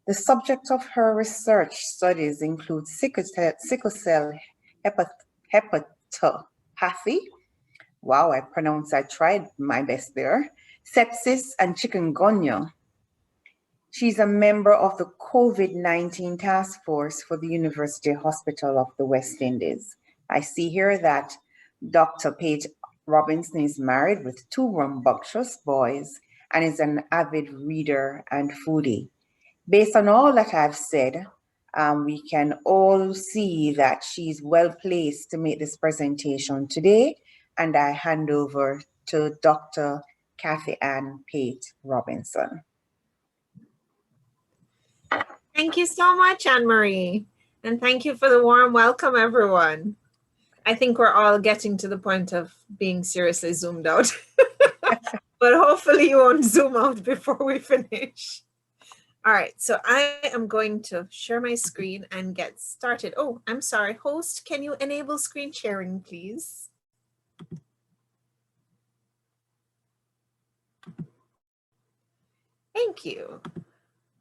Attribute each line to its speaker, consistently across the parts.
Speaker 1: The subject of her research studies include sickle cell hepatopathy. Wow, I tried my best there. Sepsis and chikungunya. She's a member of the COVID-19 task force for the University Hospital of the West Indies. I see here that Dr. Pate-Robinson is married with two rambunctious boys and is an avid reader and foodie. Based on all that I've said, we can all see that she's well placed to make this presentation today, and I hand over to Dr. Kathy Ann Pate-Robinson.
Speaker 2: Thank you so much, Anne-Marie, and thank you for the warm welcome, everyone. I think we're all getting to the point of being seriously zoomed out, but hopefully you won't zoom out before we finish. All right, so I am going to share my screen and get started. Oh, I'm sorry, host, can you enable screen sharing, please? Thank you.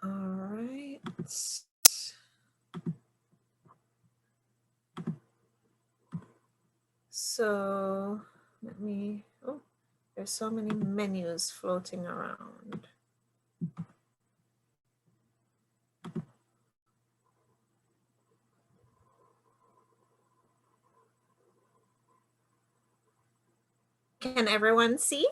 Speaker 2: All right. So let me, oh, there's so many menus floating around. Can everyone see?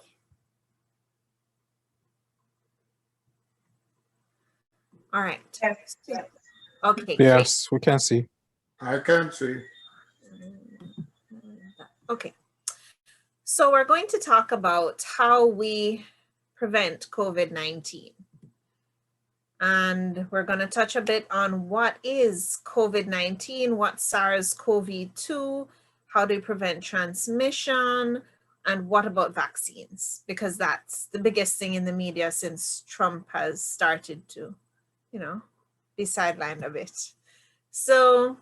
Speaker 2: All right.
Speaker 1: Yes.
Speaker 2: Okay.
Speaker 3: Yes, great. We can see.
Speaker 4: I can see.
Speaker 2: Okay. So we're going to talk about how we prevent COVID-19. And we're going to touch a bit on what is COVID-19, what's SARS-CoV-2, how do we prevent transmission, and what about vaccines? Because that's the biggest thing in the media since Trump has started to, be sidelined a bit. So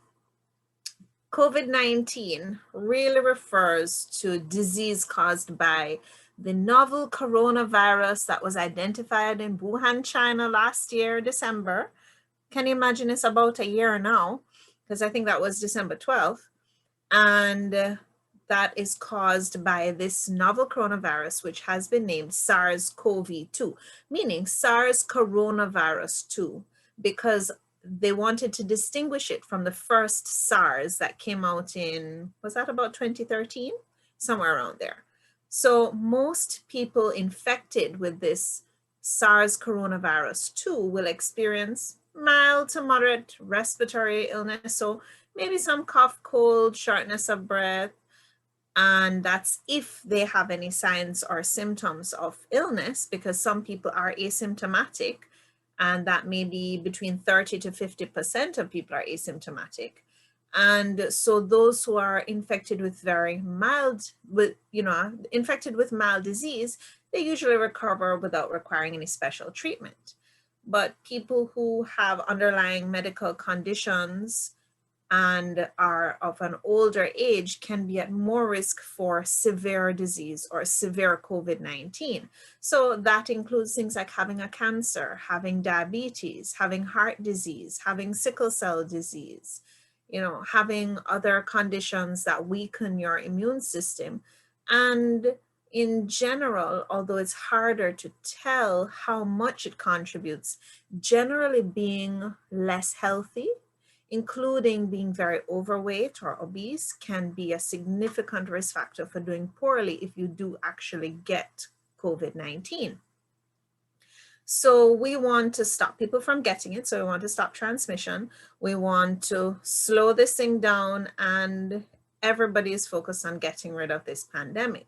Speaker 2: COVID-19 really refers to disease caused by the novel coronavirus that was identified in Wuhan, China last year, December. Can you imagine it's about a year now? Because I think that was December 12th. And that is caused by this novel coronavirus, which has been named SARS-CoV-2, meaning SARS coronavirus 2, because they wanted to distinguish it from the first SARS that came out in, was that about 2013? Somewhere around there. So most people infected with this SARS coronavirus 2 will experience mild to moderate respiratory illness. So maybe some cough, cold, shortness of breath. And that's if they have any signs or symptoms of illness, because some people are asymptomatic, and that may be between 30 to 50% of people are asymptomatic. And so those who are infected with infected with mild disease, they usually recover without requiring any special treatment. But people who have underlying medical conditions and are of an older age can be at more risk for severe disease or severe COVID-19. So that includes things like having a cancer, having diabetes, having heart disease, having sickle cell disease, having other conditions that weaken your immune system. And in general, although it's harder to tell how much it contributes, generally being less healthy, including being very overweight or obese, can be a significant risk factor for doing poorly if you do actually get COVID-19. So we want to stop people from getting it. So we want to stop transmission. We want to slow this thing down, and everybody is focused on getting rid of this pandemic.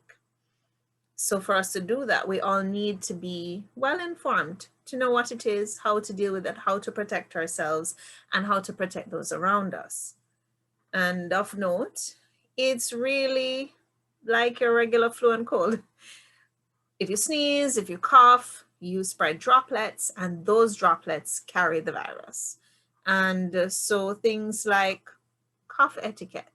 Speaker 2: So for us to do that, we all need to be well informed, to know what it is, how to deal with it, how to protect ourselves, and how to protect those around us. And of note, it's really like your regular flu and cold. If you sneeze, if you cough, you spread droplets, and those droplets carry the virus. And so things like cough etiquette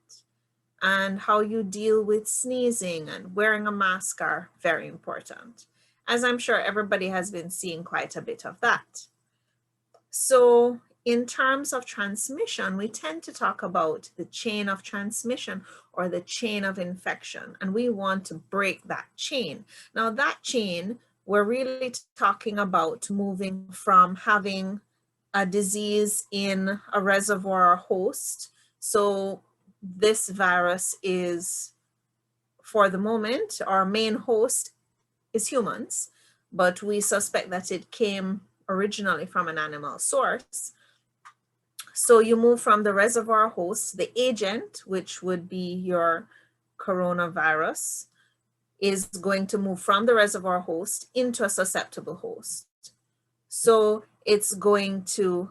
Speaker 2: and how you deal with sneezing and wearing a mask are very important, as I'm sure everybody has been seeing quite a bit of that. So in terms of transmission, we tend to talk about the chain of transmission or the chain of infection, and we want to break that chain. Now that chain, we're really talking about moving from having a disease in a reservoir host. So this virus is, for the moment, our main host is humans, but we suspect that it came originally from an animal source. So you move from the reservoir host, the agent, which would be your coronavirus, is going to move from the reservoir host into a susceptible host. So it's going to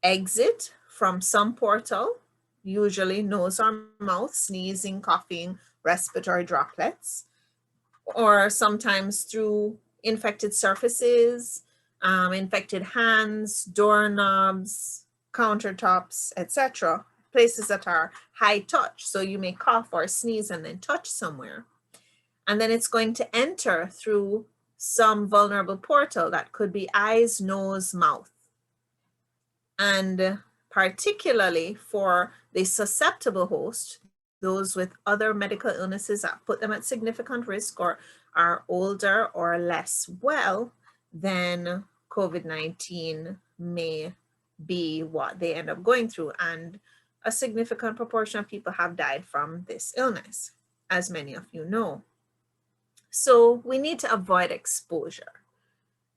Speaker 2: exit from some portal, usually nose or mouth, sneezing, coughing, respiratory droplets, or sometimes through infected surfaces, infected hands, doorknobs, countertops, etc. Places that are high touch. So you may cough or sneeze and then touch somewhere. And then it's going to enter through some vulnerable portal that could be eyes, nose, mouth. And particularly for the susceptible host, those with other medical illnesses that put them at significant risk or are older or less well, then COVID-19 may be what they end up going through. And a significant proportion of people have died from this illness, as many of you know. So we need to avoid exposure.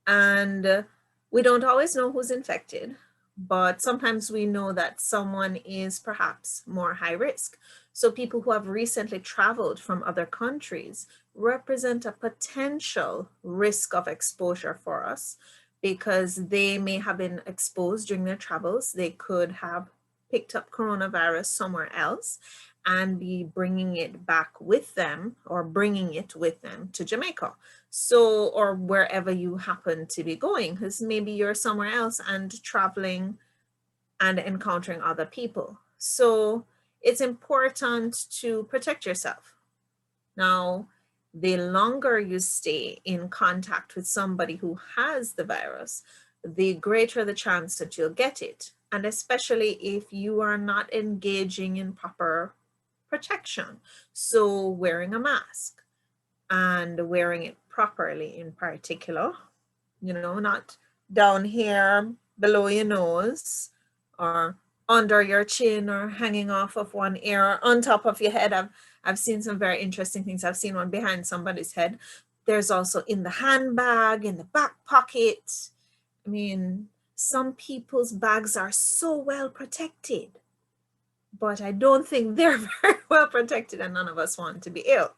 Speaker 2: And we don't always know who's infected, but sometimes we know that someone is perhaps more high risk. So people who have recently traveled from other countries represent a potential risk of exposure for us because they may have been exposed during their travels. They could have picked up coronavirus somewhere else and be bringing it back with them or bringing it with them to Jamaica. So, or wherever you happen to be going, because maybe you're somewhere else and traveling and encountering other people. So it's important to protect yourself. Now, the longer you stay in contact with somebody who has the virus, the greater the chance that you'll get it. And especially if you are not engaging in proper protection. So wearing a mask and wearing it properly in particular, not down here below your nose or under your chin or hanging off of one ear or on top of your head. I've seen some very interesting things. I've seen one behind somebody's head. There's also in the handbag, in the back pocket. I mean, some people's bags are so well protected, but I don't think they're very well protected, and none of us want to be ill.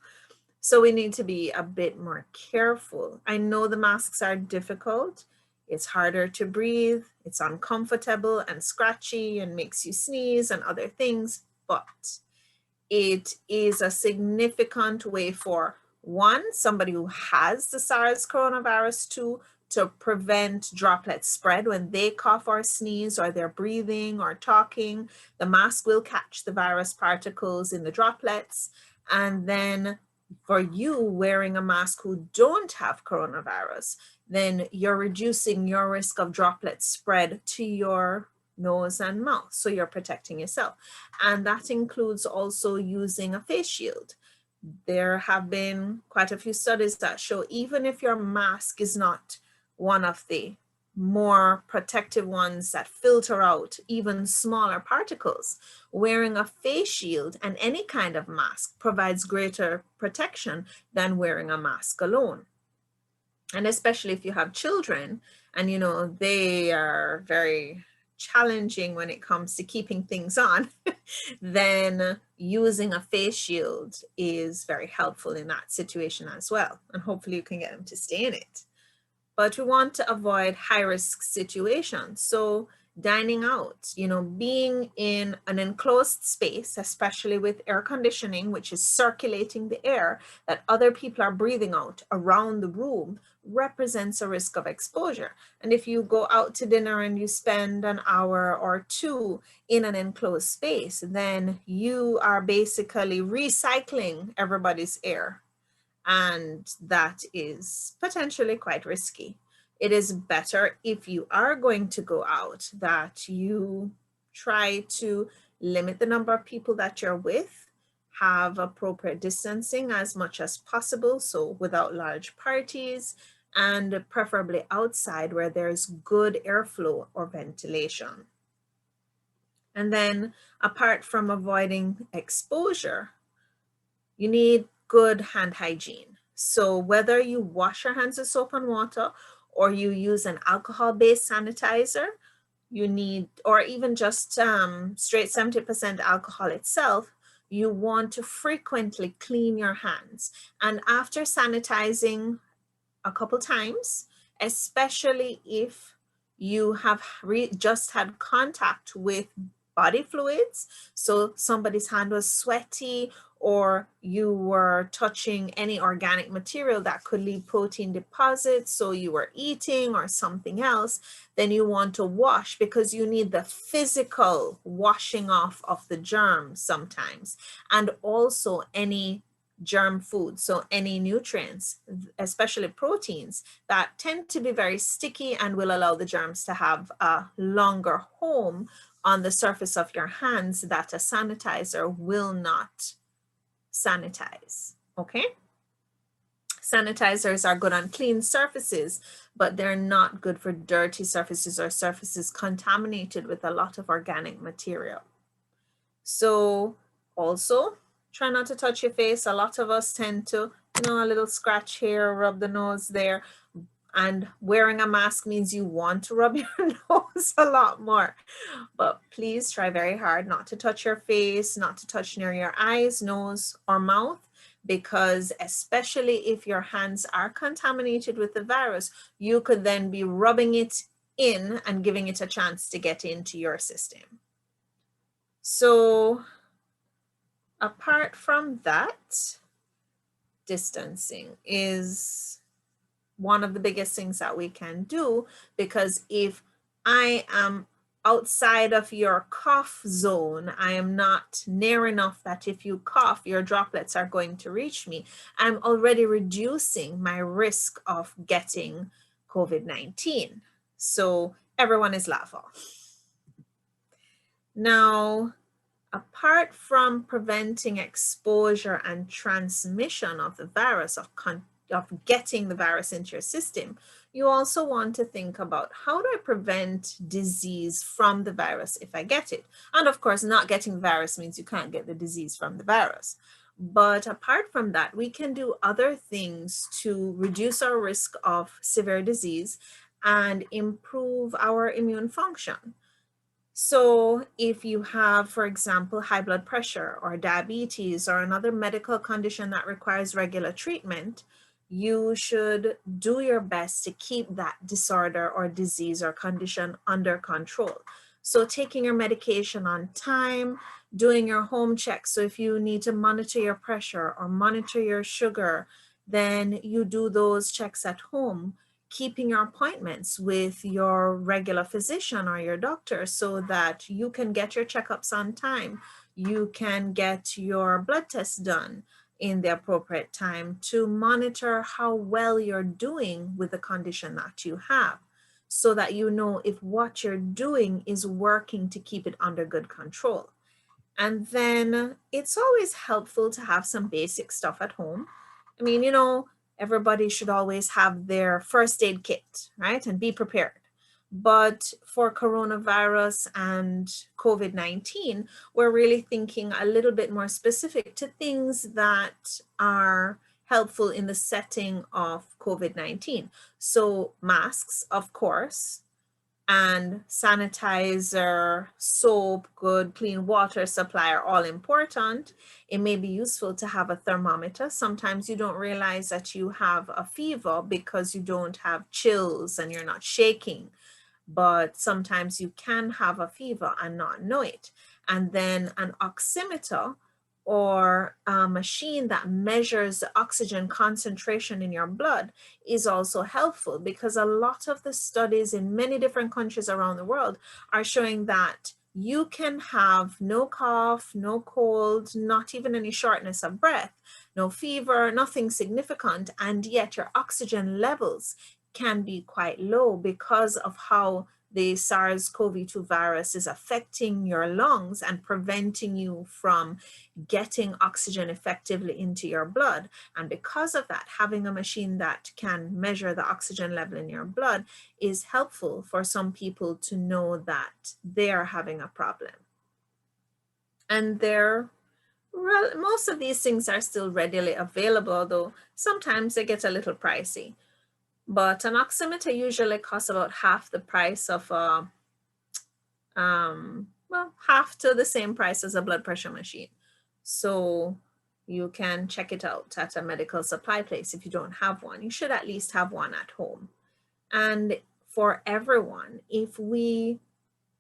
Speaker 2: So we need to be a bit more careful. I know the masks are difficult. It's harder to breathe. It's uncomfortable and scratchy and makes you sneeze and other things, but it is a significant way for one, somebody who has the SARS coronavirus to prevent droplet spread when they cough or sneeze or they're breathing or talking. The mask will catch the virus particles in the droplets. And then for you wearing a mask who don't have coronavirus, then you're reducing your risk of droplet spread to your nose and mouth. So you're protecting yourself. And that includes also using a face shield. There have been quite a few studies that show even if your mask is not one of the more protective ones that filter out even smaller particles, wearing a face shield and any kind of mask provides greater protection than wearing a mask alone. And especially if you have children and they are very challenging when it comes to keeping things on, then using a face shield is very helpful in that situation as well. And hopefully you can get them to stay in it. But we want to avoid high-risk situations. So dining out, being in an enclosed space, especially with air conditioning, which is circulating the air that other people are breathing out around the room, represents a risk of exposure. And if you go out to dinner and you spend an hour or two in an enclosed space, then you are basically recycling everybody's air. And that is potentially quite risky. it is better if you are going to go out that you try to limit the number of people that you're with, have appropriate distancing as much as possible, so without large parties, and preferably outside where there's good airflow or ventilation. And then apart from avoiding exposure, you need good hand hygiene. So whether you wash your hands with soap and water or you use an alcohol-based sanitizer, you need, or even just straight 70% alcohol itself, you want to frequently clean your hands. And after sanitizing a couple times, especially if you have just had contact with body fluids. So somebody's hand was sweaty or you were touching any organic material that could leave protein deposits, so you were eating or something else, then you want to wash because you need the physical washing off of the germs sometimes, and also any germ food, so any nutrients, especially proteins, that tend to be very sticky and will allow the germs to have a longer home on the surface of your hands that a sanitizer will not sanitize. Okay, sanitizers are good on clean surfaces, but they're not good for dirty surfaces or surfaces contaminated with a lot of organic material. So also try not to touch your face. A lot of us tend to, a little scratch here, rub the nose there. And wearing a mask means you want to rub your nose a lot more. But please try very hard not to touch your face, not to touch near your eyes, nose, or mouth, because especially if your hands are contaminated with the virus, you could then be rubbing it in and giving it a chance to get into your system. So apart from that, distancing is one of the biggest things that we can do, because if I am outside of your cough zone, I am not near enough that if you cough, your droplets are going to reach me. I'm already reducing my risk of getting COVID-19. So everyone is liable. Now, apart from preventing exposure and transmission of the virus, of getting the virus into your system, you also want to think about, how do I prevent disease from the virus if I get it? And of course, not getting the virus means you can't get the disease from the virus. But apart from that, we can do other things to reduce our risk of severe disease and improve our immune function. So if you have, for example, high blood pressure or diabetes or another medical condition that requires regular treatment, you should do your best to keep that disorder or disease or condition under control. So taking your medication on time, doing your home checks. So if you need to monitor your pressure or monitor your sugar, then you do those checks at home. Keeping your appointments with your regular physician or your doctor so that you can get your checkups on time. You can get your blood tests done in the appropriate time to monitor how well you're doing with the condition that you have, so that you know if what you're doing is working to keep it under good control. And then it's always helpful to have some basic stuff at home. I mean, everybody should always have their first aid kit, right? And be prepared. But for coronavirus and COVID-19, we're really thinking a little bit more specific to things that are helpful in the setting of COVID-19. So masks, of course, and sanitizer, soap, good clean water supply are all important. It may be useful to have a thermometer. Sometimes you don't realize that you have a fever because you don't have chills and you're not shaking, but sometimes you can have a fever and not know it. And then an oximeter, or a machine that measures the oxygen concentration in your blood, is also helpful, because a lot of the studies in many different countries around the world are showing that you can have no cough, no cold, not even any shortness of breath, no fever, nothing significant, and yet your oxygen levels can be quite low because of how the SARS-CoV-2 virus is affecting your lungs and preventing you from getting oxygen effectively into your blood. And because of that, having a machine that can measure the oxygen level in your blood is helpful for some people to know that they are having a problem. And most of these things are still readily available, although sometimes they get a little pricey. But an oximeter usually costs about half the price of half to the same price as a blood pressure machine. So you can check it out at a medical supply place. If you don't have one, you should at least have one at home. And for everyone, if we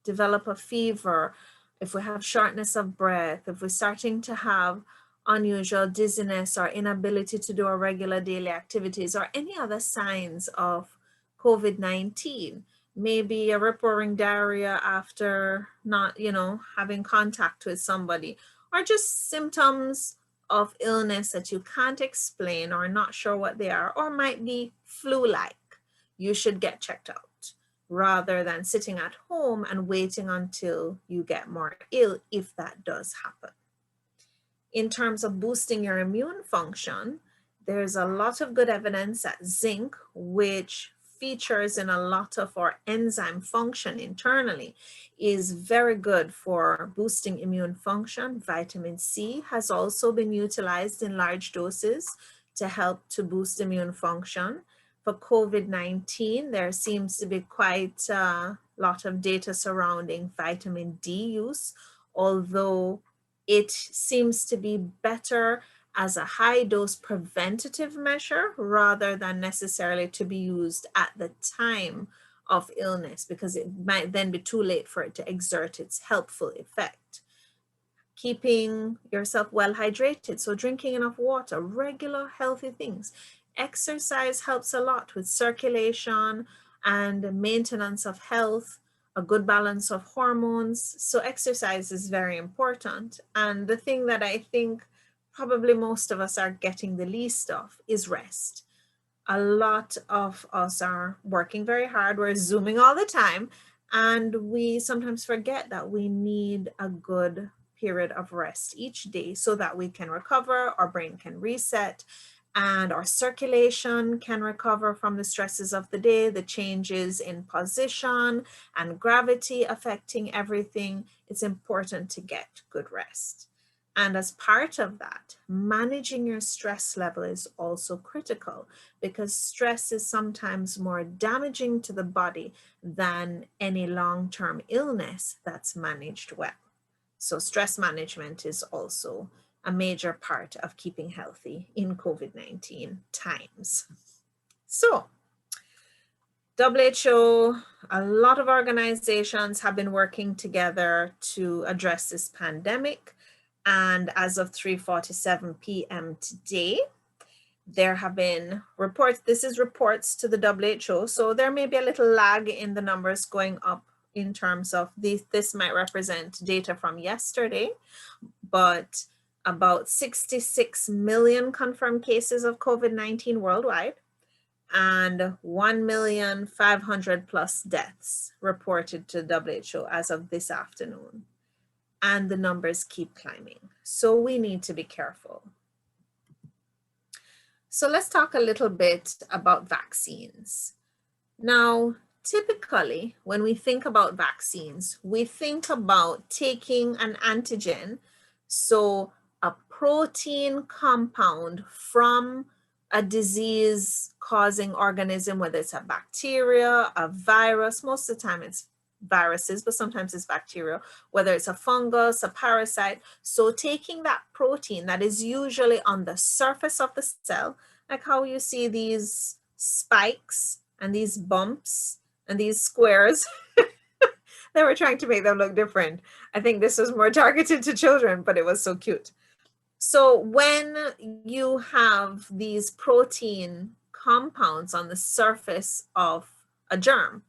Speaker 2: develop a fever, if we have shortness of breath, if we're starting to have unusual dizziness or inability to do our regular daily activities, or any other signs of COVID-19, maybe a rip-roaring diarrhea after not, having contact with somebody, or just symptoms of illness that you can't explain or not sure what they are, or might be flu-like, you should get checked out rather than sitting at home and waiting until you get more ill, if that does happen. In terms of boosting your immune function, there's a lot of good evidence that zinc, which features in a lot of our enzyme function internally, is very good for boosting immune function. Vitamin C has also been utilized in large doses to help to boost immune function. For COVID-19, there seems to be quite a lot of data surrounding vitamin D use, although it seems to be better as a high dose preventative measure rather than necessarily to be used at the time of illness, because it might then be too late for it to exert its helpful effect. Keeping yourself well hydrated, so drinking enough water, regular healthy things. Exercise helps a lot with circulation and maintenance of health, a good balance of hormones. So exercise is very important. And the thing that I think probably most of us are getting the least of is rest. A lot of us are working very hard. We're Zooming all the time. And we sometimes forget that we need a good period of rest each day so that we can recover, our brain can reset, and our circulation can recover from the stresses of the day, the changes in position and gravity affecting everything. It's important to get good rest. And as part of that, managing your stress level is also critical, because stress is sometimes more damaging to the body than any long-term illness that's managed well. So stress management is also a major part of keeping healthy in COVID-19 times. So WHO, a lot of organizations have been working together to address this pandemic. And as of 3:47 p.m. today, there have been reports, this is reports to the WHO, so there may be a little lag in the numbers going up in terms of this might represent data from yesterday, but about 66 million confirmed cases of COVID-19 worldwide, and 1,500,000 plus deaths reported to WHO as of this afternoon. And the numbers keep climbing. So we need to be careful. So let's talk a little bit about vaccines. Now, typically, when we think about vaccines, we think about taking an antigen, so a protein compound from a disease-causing organism, whether it's a bacteria, a virus. Most of the time it's viruses, but sometimes it's bacteria, whether it's a fungus, a parasite. So taking that protein that is usually on the surface of the cell, like how you see these spikes and these bumps and these squares. They were trying to make them look different. I think this was more targeted to children, but it was so cute. So when you have these protein compounds on the surface of a germ,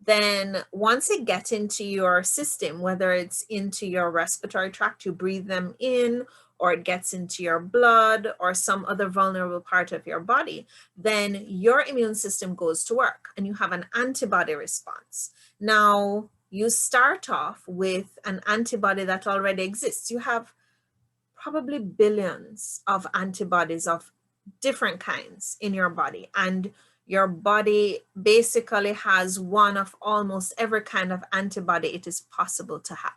Speaker 2: then once it gets into your system, whether it's into your respiratory tract, you breathe them in, or it gets into your blood or some other vulnerable part of your body, then your immune system goes to work and you have an antibody response. Now, you start off with an antibody that already exists. You have probably billions of antibodies of different kinds in your body, and your body basically has one of almost every kind of antibody it is possible to have.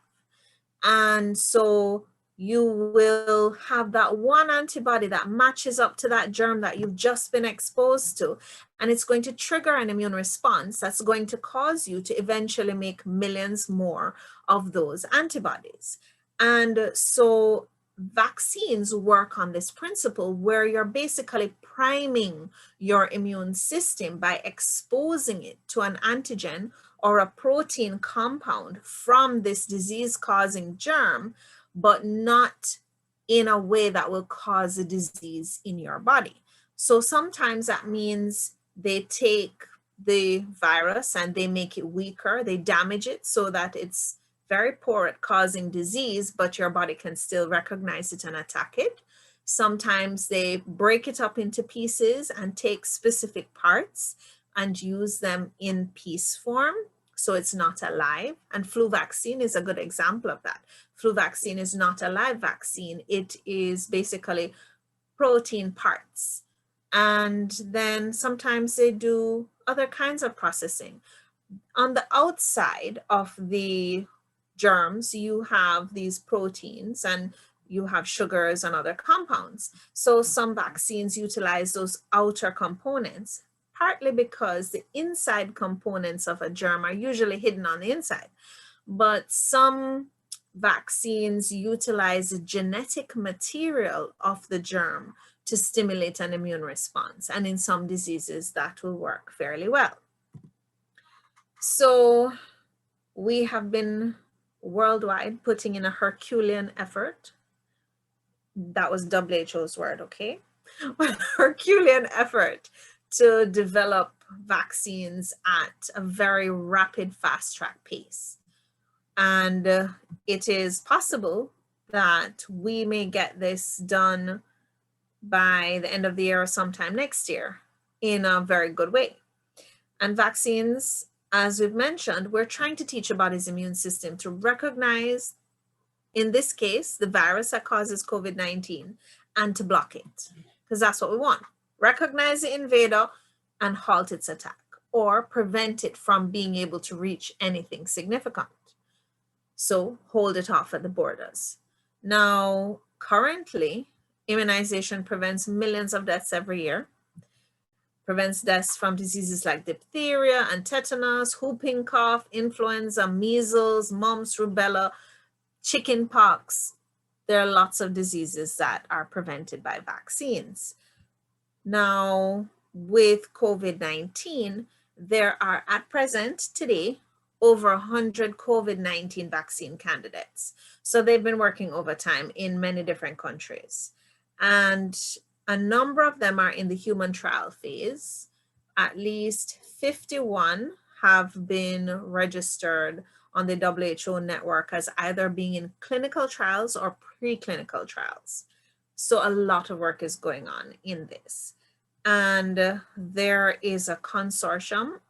Speaker 2: And so you will have that one antibody that matches up to that germ that you've just been exposed to, and it's going to trigger an immune response that's going to cause you to eventually make millions more of those antibodies. And so vaccines work on this principle where you're basically priming your immune system by exposing it to an antigen or a protein compound from this disease-causing germ, but not in a way that will cause a disease in your body. So sometimes that means they take the virus and they make it weaker, they damage it so that it's very poor at causing disease, but your body can still recognize it and attack it. Sometimes they break it up into pieces and take specific parts and use them in piece form, so it's not alive. And flu vaccine is a good example of that. Flu vaccine is not a live vaccine. It is basically protein parts. And then sometimes they do other kinds of processing. On the outside of the germs, you have these proteins and you have sugars and other compounds. So some vaccines utilize those outer components, partly because the inside components of a germ are usually hidden on the inside. But some vaccines utilize the genetic material of the germ to stimulate an immune response. And in some diseases, that will work fairly well. So we have been worldwide putting in a Herculean effort. That was WHO's word, okay? Herculean effort to develop vaccines at a very rapid, fast track pace. And it is possible that we may get this done by the end of the year or sometime next year in a very good way. And vaccines, as we've mentioned, we're trying to teach your body's immune system to recognize, in this case, the virus that causes COVID-19 and to block it, because that's what we want. Recognize the invader and halt its attack, or prevent it from being able to reach anything significant. So hold it off at the borders. Now, currently, immunization prevents millions of deaths every year. Prevents deaths from diseases like diphtheria and tetanus, whooping cough, influenza, measles, mumps, rubella, chicken pox. There are lots of diseases that are prevented by vaccines. Now, with COVID-19, there are at present today over 100 COVID-19 vaccine candidates. So they've been working overtime in many different countries. And a number of them are in the human trial phase. At least 51 have been registered on the WHO network as either being in clinical trials or preclinical trials. So a lot of work is going on in this. And there is a consortium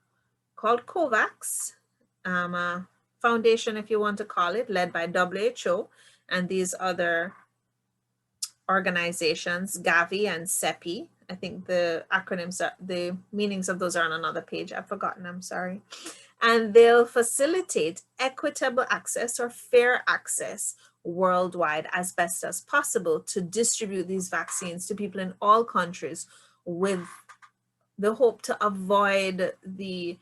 Speaker 2: called COVAX, a foundation, if you want to call it, led by WHO and these other organizations, Gavi and CEPI. I think the acronyms, the meanings of those are on another page. I've forgotten, I'm sorry. And they'll facilitate equitable access or fair access worldwide as best as possible to distribute these vaccines to people in all countries with the hope to avoid the,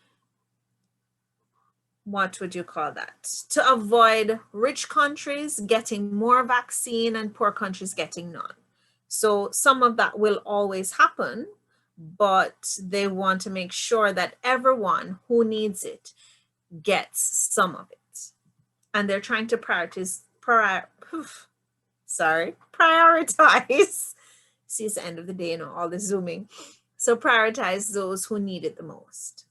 Speaker 2: what would you call that? To avoid rich countries getting more vaccine and poor countries getting none. So some of that will always happen, but they want to make sure that everyone who needs it gets some of it. And they're trying to prioritize. See, it's the end of the day, all this zooming. So prioritize those who need it the most.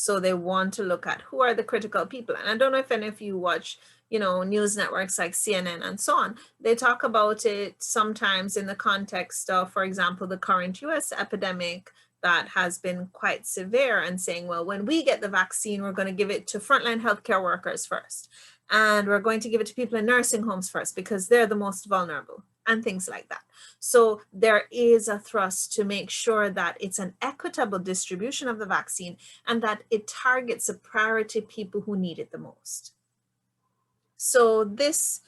Speaker 2: So they want to look at who are the critical people. And I don't know if any of you watch, news networks like CNN and so on. They talk about it sometimes in the context of, for example, the current US epidemic that has been quite severe, and saying, well, when we get the vaccine, we're going to give it to frontline healthcare workers first. And we're going to give it to people in nursing homes first because they're the most vulnerable, and things like that. So there is a thrust to make sure that it's an equitable distribution of the vaccine and that it targets the priority people who need it the most. So this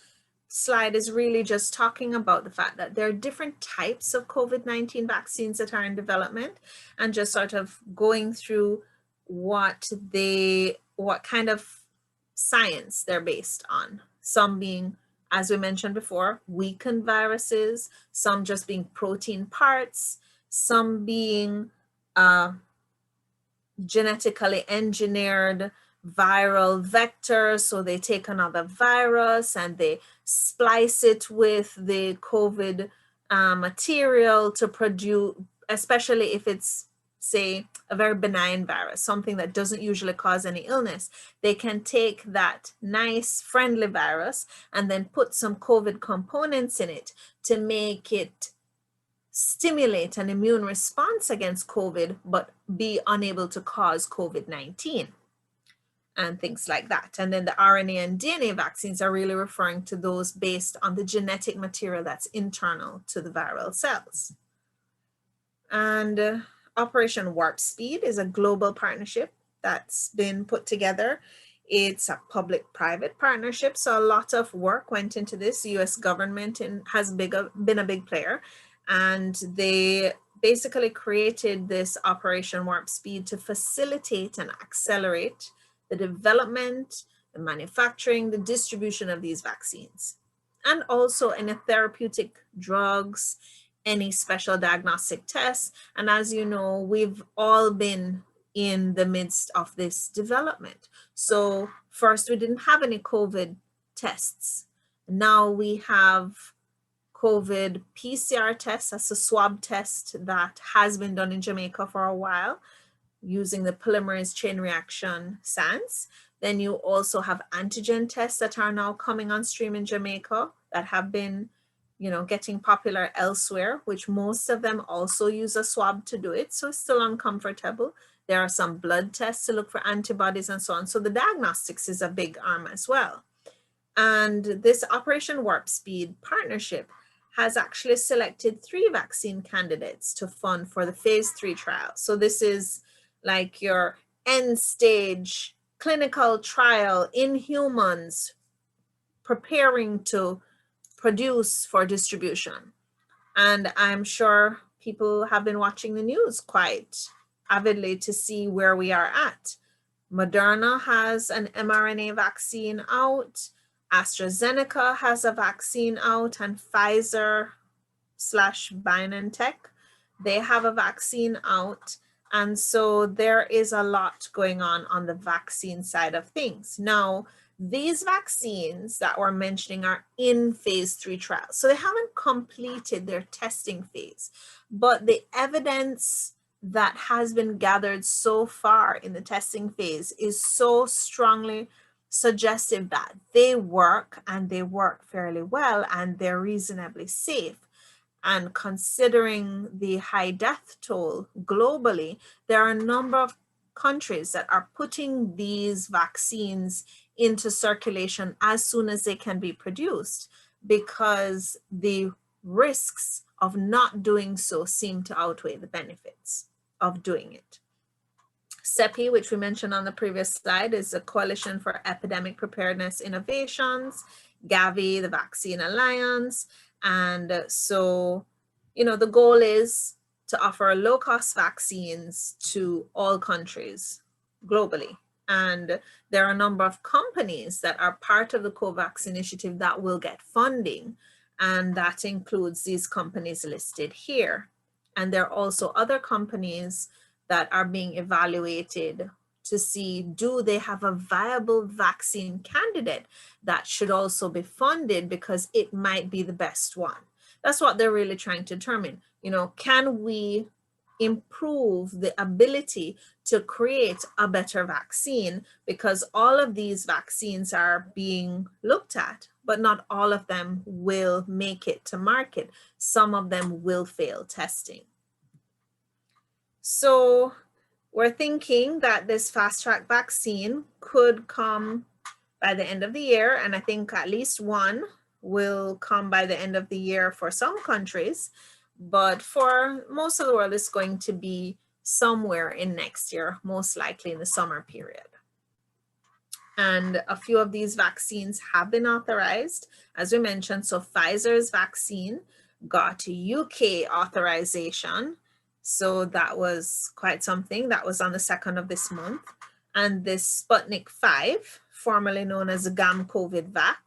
Speaker 2: slide is really just talking about the fact that there are different types of COVID-19 vaccines that are in development, and just sort of going through what kind of science they're based on. Some being, as we mentioned before, weakened viruses, some just being protein parts, some being genetically engineered viral vectors. So they take another virus and they splice it with the COVID material to produce, especially if it's, say, a very benign virus, something that doesn't usually cause any illness. They can take that nice friendly virus and then put some COVID components in it to make it stimulate an immune response against COVID, but be unable to cause COVID-19 and things like that. And then the RNA and DNA vaccines are really referring to those based on the genetic material that's internal to the viral cells. And Operation Warp Speed is a global partnership that's been put together. It's a public-private partnership, so a lot of work went into this. The US government has been a big player, and they basically created this Operation Warp Speed to facilitate and accelerate the development, the manufacturing, the distribution of these vaccines, and also any therapeutic drugs, any special diagnostic tests. And as you know, we've all been in the midst of this development. So first, we didn't have any COVID tests. Now we have COVID PCR tests. That's a swab test that has been done in Jamaica for a while using the polymerase chain reaction SANS. Then you also have antigen tests that are now coming on stream in Jamaica that have been, getting popular elsewhere, which most of them also use a swab to do it. So it's still uncomfortable. There are some blood tests to look for antibodies and so on. So the diagnostics is a big arm as well. And this Operation Warp Speed partnership has actually selected 3 vaccine candidates to fund for the phase 3 trial. So this is like your end stage clinical trial in humans preparing to produce for distribution. And I'm sure people have been watching the news quite avidly to see where we are at. Moderna has an mRNA vaccine out. AstraZeneca has a vaccine out, and Pfizer/BioNTech, they have a vaccine out. And so there is a lot going on the vaccine side of things. Now, these vaccines that we're mentioning are in phase 3 trials. So they haven't completed their testing phase, but the evidence that has been gathered so far in the testing phase is so strongly suggestive that they work, and they work fairly well, and they're reasonably safe. And considering the high death toll globally, there are a number of countries that are putting these vaccines into circulation as soon as they can be produced, because the risks of not doing so seem to outweigh the benefits of doing it. CEPI, which we mentioned on the previous slide, is a Coalition for Epidemic Preparedness Innovations, Gavi, the Vaccine Alliance. And so, the goal is to offer low-cost vaccines to all countries globally. And there are a number of companies that are part of the COVAX initiative that will get funding. And that includes these companies listed here. And there are also other companies that are being evaluated to see, do they have a viable vaccine candidate that should also be funded because it might be the best one. That's what they're really trying to determine. Can we improve the ability to create a better vaccine, because all of these vaccines are being looked at, but not all of them will make it to market. Some of them will fail testing. So we're thinking that this fast track vaccine could come by the end of the year, and I think at least one will come by the end of the year for some countries, but for most of the world, it's going to be somewhere in next year, most likely in the summer period. And a few of these vaccines have been authorized, as we mentioned. So Pfizer's vaccine got UK authorization. So that was quite something. That was on the 2nd of this month. And this Sputnik 5, formerly known as GAM-COVID-Vac,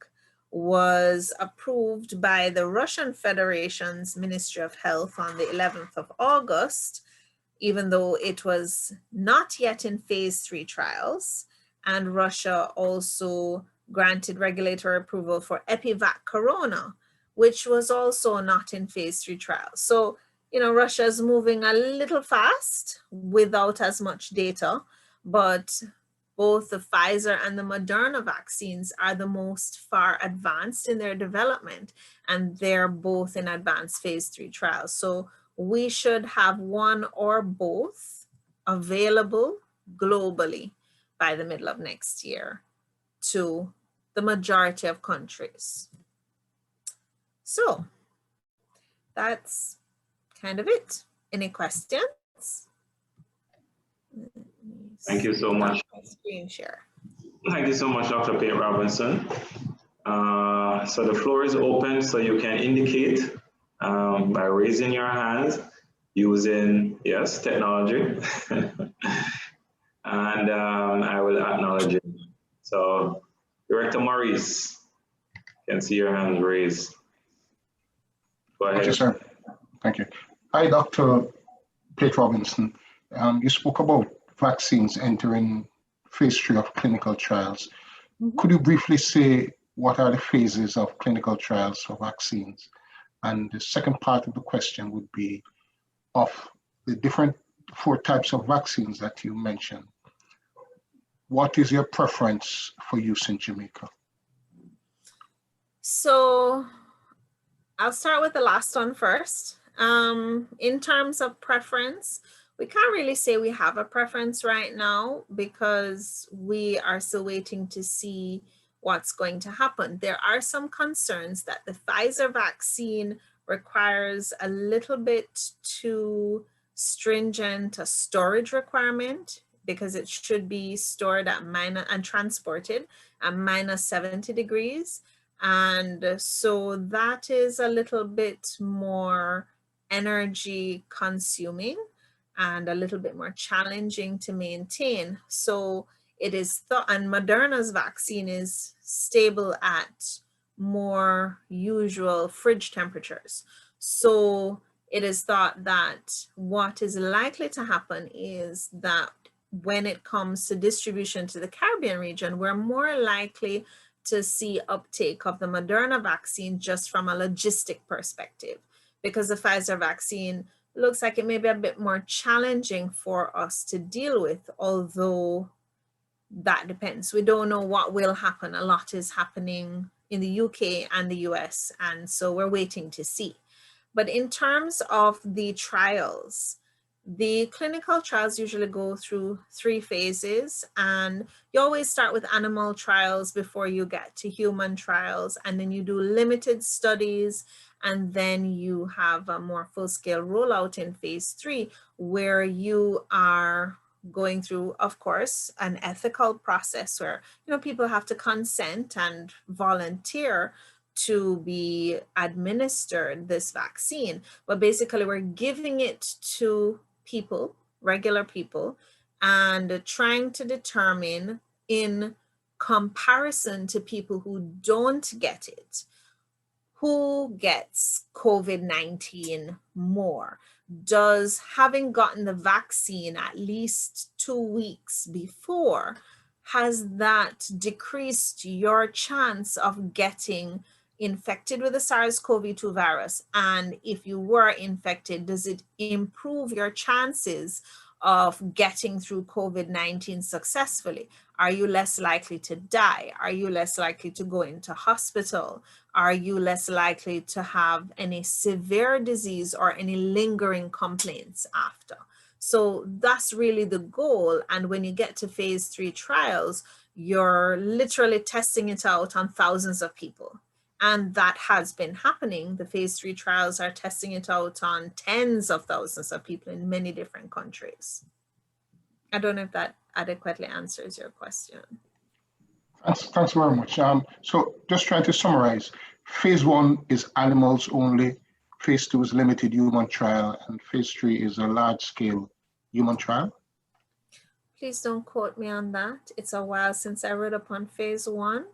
Speaker 2: was approved by the Russian Federation's Ministry of Health on the 11th of August, even though it was not yet in phase 3 trials. And Russia also granted regulatory approval for Epivac Corona, which was also not in phase 3 trials. So, you know, Russia is moving a little fast without as much data, but both the Pfizer and the Moderna vaccines are the most far advanced in their development, and they're both in advanced phase 3 trials. So we should have one or both available globally by the middle of next year to the majority of countries. So that's kind of it. Any questions?
Speaker 3: Thank you so much.
Speaker 2: Screen share.
Speaker 3: Thank you so much, Dr. Pate-Robinson. So the floor is open, so you can indicate by raising your hand using, yes, technology. And I will acknowledge it. So Director Maurice, you can see your hand raised. Go ahead.
Speaker 4: Thank you, sir. Thank you. Hi, Dr. Pate-Robinson. You spoke about vaccines entering phase 3 of clinical trials.
Speaker 1: Mm-hmm.
Speaker 4: Could you briefly say what are the phases of clinical trials for vaccines? And the second part of the question would be, of the different 4 types of vaccines that you mentioned, what is your preference for use in Jamaica?
Speaker 2: So I'll start with the last one first. In terms of preference, we can't really say we have a preference right now because we are still waiting to see what's going to happen. There are some concerns that the Pfizer vaccine requires a little bit too stringent a storage requirement, because it should be stored at and transported at -70 degrees. And so that is a little bit more energy consuming and a little bit more challenging to maintain. So it is thought, and Moderna's vaccine is stable at more usual fridge temperatures. So it is thought that what is likely to happen is that when it comes to distribution to the Caribbean region, we're more likely to see uptake of the Moderna vaccine just from a logistic perspective, because the Pfizer vaccine looks like it may be a bit more challenging for us to deal with, although that depends. We don't know what will happen. A lot is happening in the UK and the US, and so we're waiting to see. But in terms of the trials, the clinical trials usually go through 3 phases, and you always start with animal trials before you get to human trials, and then you do limited studies, and then you have a more full-scale rollout in phase 3, where you are going through, of course, an ethical process where, you know, people have to consent and volunteer to be administered this vaccine. But basically, we're giving it to people, regular people, and trying to determine, in comparison to people who don't get it, who gets COVID-19 more. Does having gotten the vaccine at least 2 weeks before, has that decreased your chance of getting infected with the SARS-CoV-2 virus? And if you were infected, does it improve your chances of getting through COVID-19 successfully? Are you less likely to die? Are you less likely to go into hospital? Are you less likely to have any severe disease or any lingering complaints after? So that's really the goal. And when you get to phase 3 trials, you're literally testing it out on thousands of people. And that has been happening. The phase 3 trials are testing it out on tens of thousands of people in many different countries. I don't know if that adequately answers your question.
Speaker 4: Thanks very much. So just trying to summarize, phase 1 is animals only, phase 2 is limited human trial, and phase 3 is a large-scale human trial?
Speaker 2: Please don't quote me on that. It's a while since I read up on phase 1.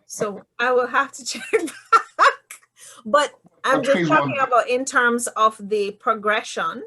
Speaker 2: So I will have to check back. But I'm just talking about in terms of the progression.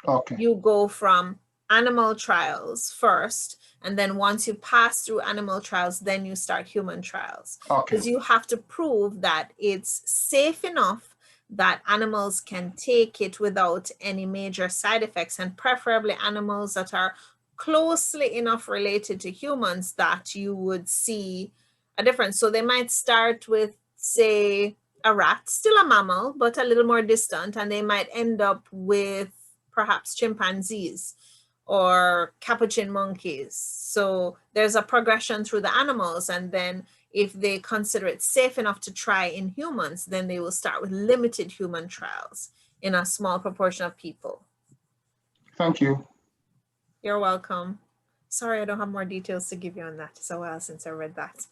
Speaker 4: Okay.
Speaker 2: You go from animal trials first, and then once you pass through animal trials, then you start human trials. Because you have to prove that it's safe enough that animals can take it without any major side effects, and preferably animals that are closely enough related to humans that you would see a difference. So they might start with, say, a rat, still a mammal, but a little more distant, and they might end up with perhaps chimpanzees or capuchin monkeys. So there's a progression through the animals, and then if they consider it safe enough to try in humans, then they will start with limited human trials in a small proportion of people.
Speaker 4: Thank you.
Speaker 2: You're welcome. Sorry, I don't have more details to give you on that. It's a while since I read that.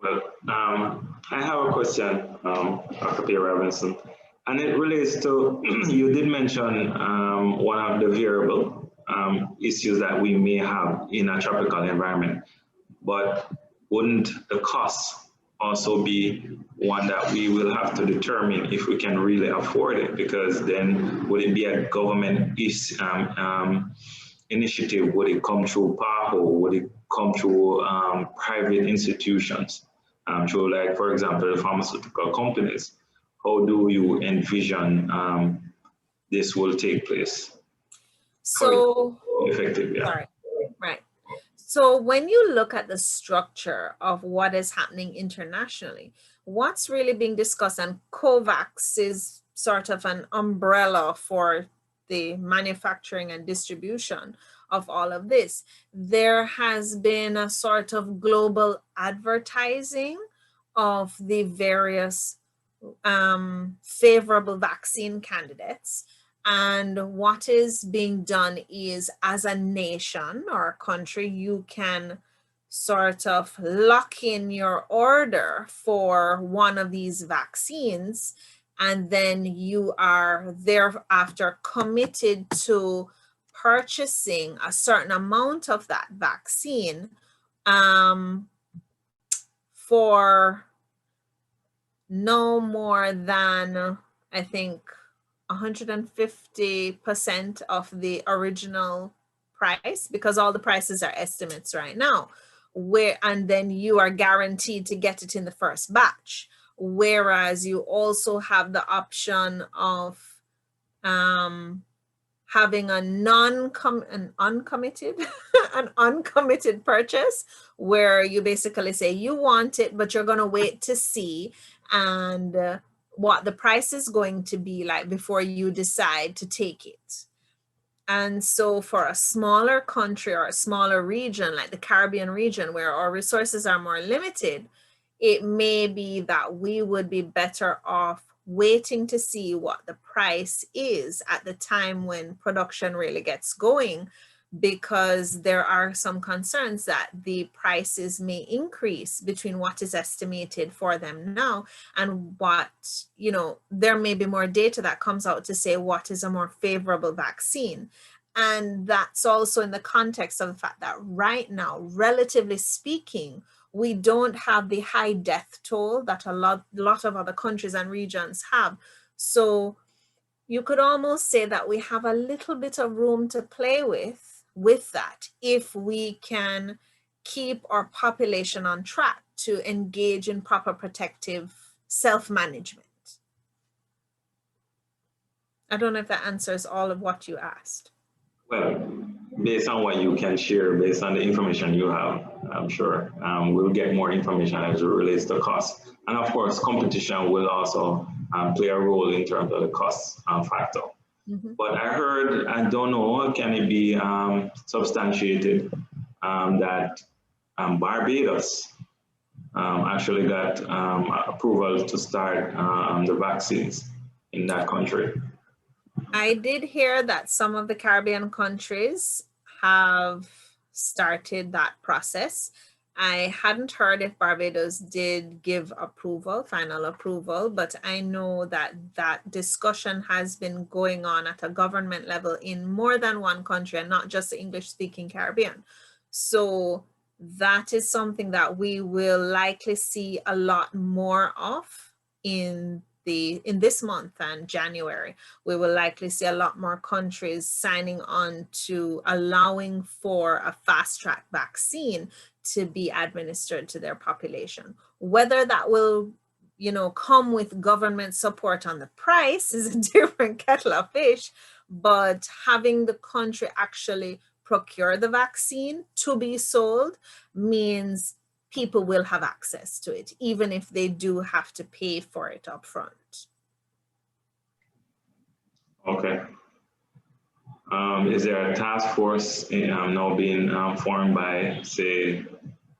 Speaker 3: Well, I have a question, Dr. Pate-Robinson, and it relates to, you did mention one of the variable issues that we may have in a tropical environment, but wouldn't the cost also be one that we will have to determine if we can really afford it? Because then would it be a government initiative? Would it come through PAHO? Would it come through private institutions? Through, like, for example, the pharmaceutical companies? How do you envision this will take place?
Speaker 2: So,
Speaker 3: effective, yeah.
Speaker 2: Sorry. Right. So when you look at the structure of what is happening internationally, what's really being discussed, and COVAX is sort of an umbrella for the manufacturing and distribution of all of this. There has been a sort of global advertising of the various favorable vaccine candidates. And what is being done is, as a nation or a country, you can sort of lock in your order for one of these vaccines, and then you are thereafter committed to purchasing a certain amount of that vaccine for no more than, I think, 150% of the original price, because all the prices are estimates right now, and then you are guaranteed to get it in the first batch. Whereas you also have the option of having an uncommitted purchase, where you basically say you want it, but you're going to wait to see and what the price is going to be like before you decide to take it. And so for a smaller country or a smaller region like the Caribbean region, where our resources are more limited, it may be that we would be better off waiting to see what the price is at the time when production really gets going, because there are some concerns that the prices may increase between what is estimated for them now and what, there may be more data that comes out to say what is a more favorable vaccine. And that's also in the context of the fact that right now, relatively speaking, we don't have the high death toll that a lot of other countries and regions have. So you could almost say that we have a little bit of room to play with that, if we can keep our population on track. to engage in proper protective self-management. I don't know if that answers all of what you asked.
Speaker 3: Well, based on what you can share, based on the information you have, I'm sure we'll get more information as it relates to cost. And of course, competition will also play a role in terms of the cost factor.
Speaker 2: Mm-hmm.
Speaker 3: But I heard, I don't know, can it be substantiated that Barbados actually got approval to start the vaccines in that country?
Speaker 2: I did hear that some of the Caribbean countries have started that process. I hadn't heard if Barbados did give approval, final approval, but I know that that discussion has been going on at a government level in more than one country and not just the English-speaking Caribbean. So that is something that we will likely see a lot more of in this month and January. We will likely see a lot more countries signing on to allowing for a fast-track vaccine to be administered to their population. Whether that will, come with government support on the price is a different kettle of fish, but having the country actually procure the vaccine to be sold means people will have access to it, even if they do have to pay for it up front.
Speaker 3: Okay. Is there a task force now being formed by, say,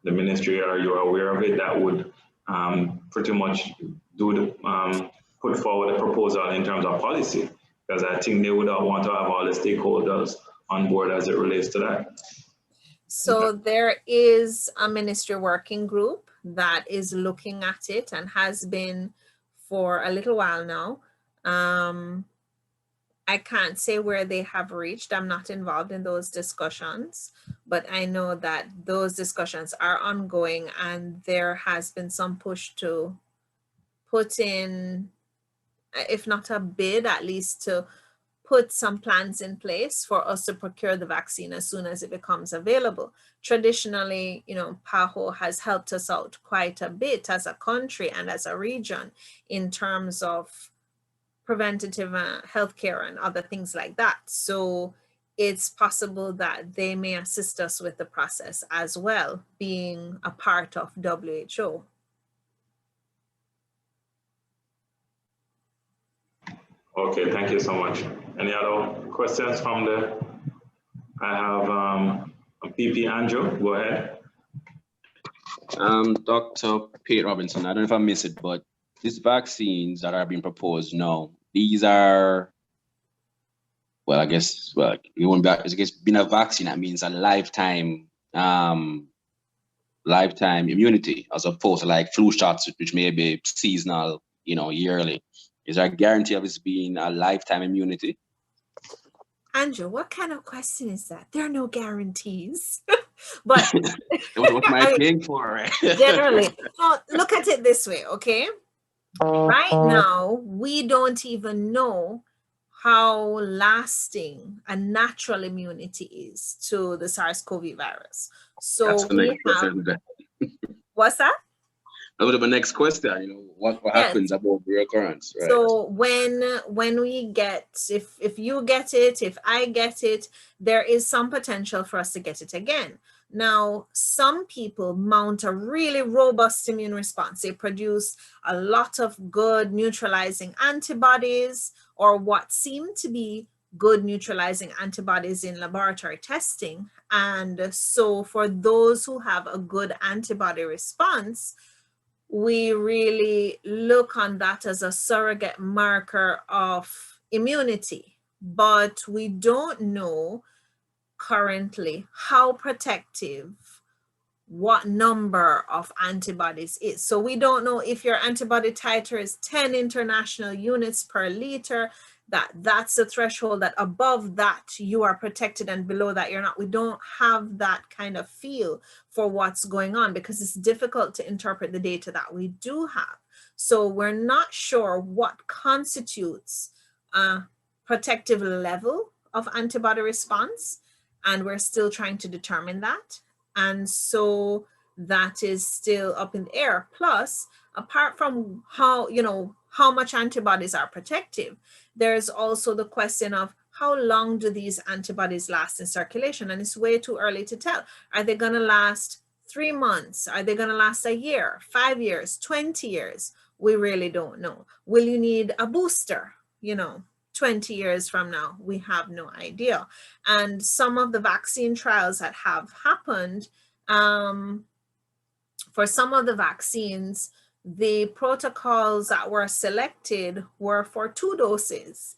Speaker 3: the ministry? Are you aware of it that would pretty much do the put forward a proposal in terms of policy? Because I think they would want to have all the stakeholders on board as it relates to that.
Speaker 2: So there is a ministry working group that is looking at it and has been for a little while now. I can't say where they have reached. I'm not involved in those discussions, but I know that those discussions are ongoing and there has been some push to put in, if not a bid, at least to put some plans in place for us to procure the vaccine as soon as it becomes available. Traditionally, PAHO has helped us out quite a bit as a country and as a region in terms of preventative healthcare and other things like that. So it's possible that they may assist us with the process as well, being a part of WHO.
Speaker 3: Okay, thank you so much. Any other questions from I have PP Andrew, go ahead.
Speaker 5: Dr. Pate-Robinson, I don't know if I missed it, but these vaccines that are being proposed now, these are, well, I guess, it won't be, I guess being a vaccine, that means a lifetime immunity, as opposed to like flu shots, which may be seasonal, yearly. Is there a guarantee of it being a lifetime immunity?
Speaker 2: Andrew, what kind of question is that? There are no guarantees. But
Speaker 5: what am I paying for, right?
Speaker 2: Generally. So look at it this way, okay? Right now, we don't even know how lasting a natural immunity is to the SARS-CoV virus. So we have, what's that?
Speaker 5: That would be my next question, what happens about the recurrence, right?
Speaker 2: So when we get, if you get it, if I get it, there is some potential for us to get it again. Now, some people mount a really robust immune response. They produce a lot of good neutralizing antibodies, or what seem to be good neutralizing antibodies in laboratory testing. And so for those who have a good antibody response, we really look on that as a surrogate marker of immunity, but we don't know currently how protective what number of antibodies is. So we don't know if your antibody titer is 10 international units per liter, that's the threshold, that above that you are protected and below that you're not. We don't have that kind of feel for what's going on because it's difficult to interpret the data that we do have. So we're not sure what constitutes a protective level of antibody response, and we're still trying to determine that. And so that is still up in the air. Plus, apart from how, how much antibodies are protective, there's also the question of how long do these antibodies last in circulation? And it's way too early to tell. Are they going to last 3 months? Are they going to last a year, 5 years, 20 years? We really don't know. Will you need a booster, 20 years from now? We have no idea. And some of the vaccine trials that have happened, for some of the vaccines, the protocols that were selected were for 2 doses.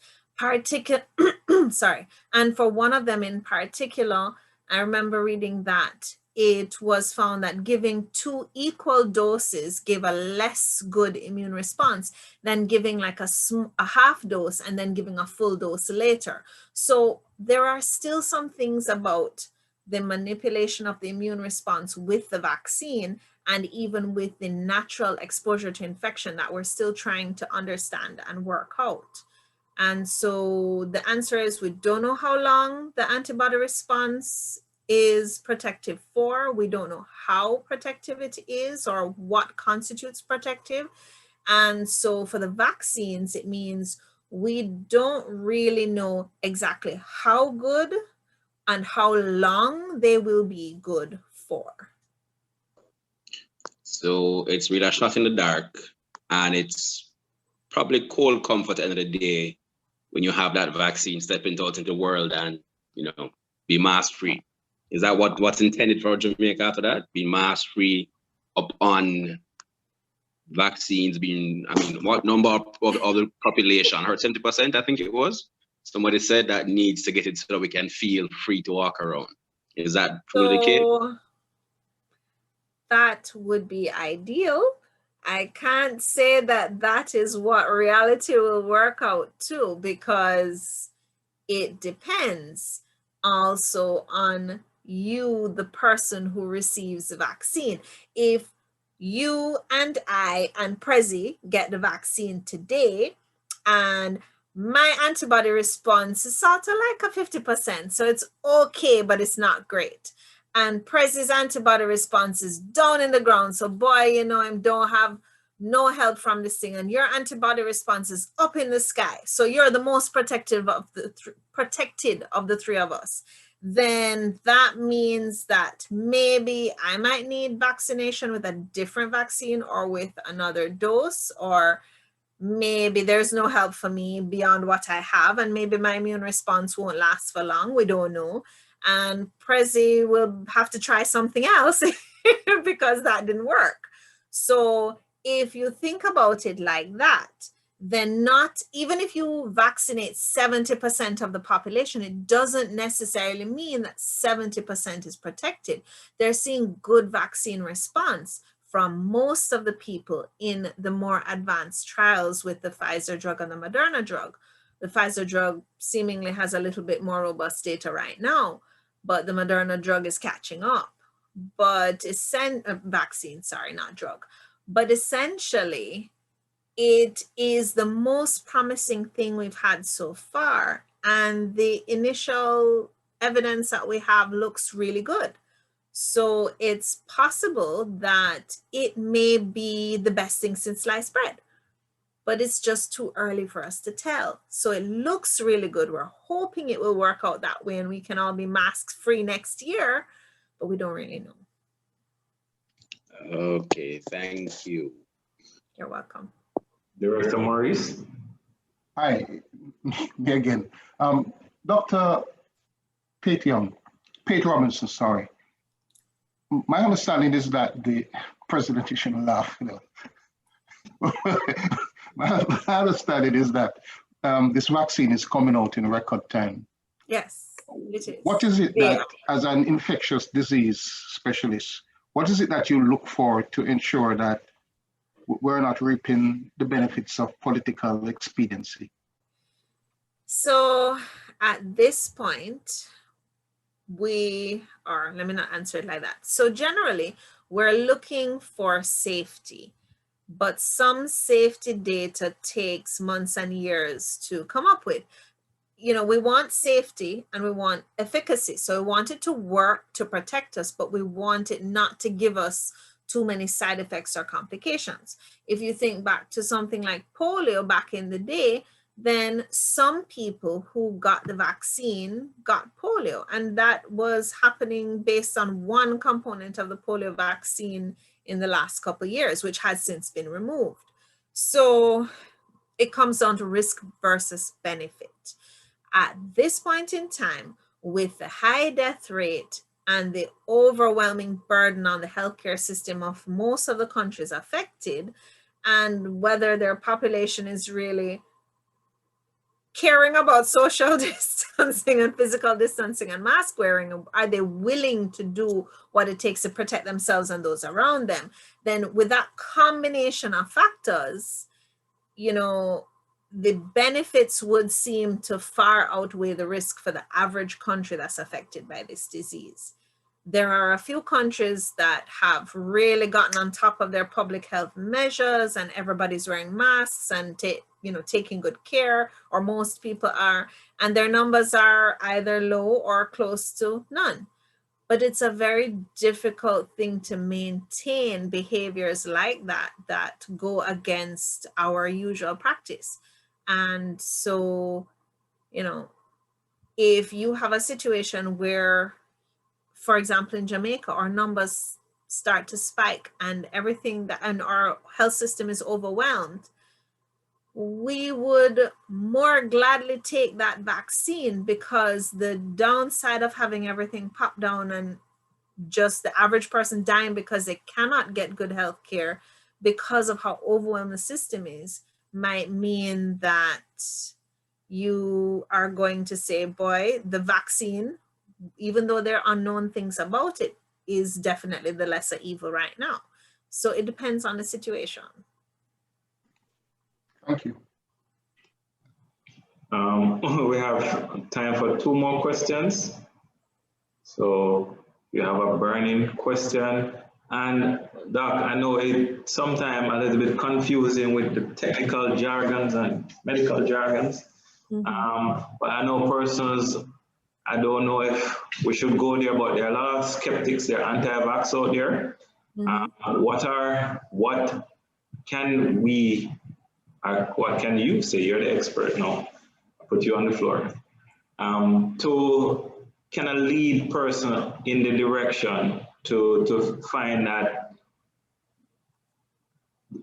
Speaker 2: Sorry. And for one of them in particular, I remember reading that it was found that giving 2 equal doses gave a less good immune response than giving like a half dose and then giving a full dose later. So there are still some things about the manipulation of the immune response with the vaccine and even with the natural exposure to infection that we're still trying to understand and work out. And so the answer is we don't know how long the antibody response is protective for. We don't know how protective it is or what constitutes protective. And so for the vaccines, it means we don't really know exactly how good and how long they will be good for.
Speaker 5: So it's really a shot in the dark, and it's probably cold comfort at the end of the day when you have that vaccine stepping out into the world and, be mask free. Is that what's intended for Jamaica after that? Be mask free upon vaccines being, what number of the population? I heard 70%, I think it was. Somebody said that needs to get it so that we can feel free to walk around. Is that truly the case?
Speaker 2: That would be ideal. I can't say that that is what reality will work out too, because it depends also on you, the person who receives the vaccine. If you and I and Prezi get the vaccine today and my antibody response is sort of like a 50%, so it's okay, but it's not great. And Prezi's antibody response is down in the ground. So boy, I don't have no help from this thing. And your antibody response is up in the sky. So you're the most protected of the 3 of us. Then that means that maybe I might need vaccination with a different vaccine or with another dose, or maybe there's no help for me beyond what I have. And maybe my immune response won't last for long. We don't know. And Prezi will have to try something else because that didn't work. So if you think about it like that, then not even if you vaccinate 70% of the population, it doesn't necessarily mean that 70% is protected. They're seeing good vaccine response from most of the people in the more advanced trials with the Pfizer drug and the Moderna drug. The Pfizer drug seemingly has a little bit more robust data right now, but the Moderna drug is catching up. But vaccine, sorry, not drug. But essentially, it is the most promising thing we've had so far. And the initial evidence that we have looks really good. So it's possible that it may be the best thing since sliced bread, but it's just too early for us to tell. So it looks really good. We're hoping it will work out that way and we can all be mask free next year, but we don't really know.
Speaker 5: Okay, thank you.
Speaker 2: You're welcome.
Speaker 3: Director Maurice.
Speaker 4: Hi, me again. Dr. Pate-Robinson, sorry. My understanding is that the president, you shouldn't laugh, My understanding is that this vaccine is coming out in record time.
Speaker 2: Yes, it is.
Speaker 4: What is it that, as an infectious disease specialist, what is it that you look for to ensure that we're not reaping the benefits of political expediency?
Speaker 2: So at this point, let me not answer it like that. So generally, we're looking for safety, but some safety data takes months and years to come up with. we want safety and we want efficacy. So we want it to work to protect us, but we want it not to give us too many side effects or complications. If you think back to something like polio back in the day, then some people who got the vaccine got polio, and that was happening based on one component of the polio vaccine in the last couple of years, which has since been removed. So it comes down to risk versus benefit. At this point in time, with the high death rate and the overwhelming burden on the healthcare system of most of the countries affected, and whether their population is really caring about social distancing and physical distancing and mask wearing, are they willing to do what it takes to protect themselves and those around them, then with that combination of factors, the benefits would seem to far outweigh the risk for the average country that's affected by this disease. There are a few countries that have really gotten on top of their public health measures, and everybody's wearing masks and taking good care, or most people are, and their numbers are either low or close to none. But it's a very difficult thing to maintain behaviors like that go against our usual practice. And so, if you have a situation where, for example, in Jamaica, our numbers start to spike and and our health system is overwhelmed, we would more gladly take that vaccine, because the downside of having everything pop down and just the average person dying because they cannot get good health care because of how overwhelmed the system is might mean that you are going to say, boy, the vaccine, even though there are unknown things about it, is definitely the lesser evil right now. So it depends on the situation.
Speaker 4: Thank you.
Speaker 3: We have time for 2 more questions. So you have a burning question. And Doc, I know it sometimes a little bit confusing with the technical jargons and medical jargons. But I know persons, I don't know if we should go there, but there are a lot of skeptics, there are anti-vax out there. What can you say? You're the expert now. I'll put you on the floor. To kind of lead person in the direction to find that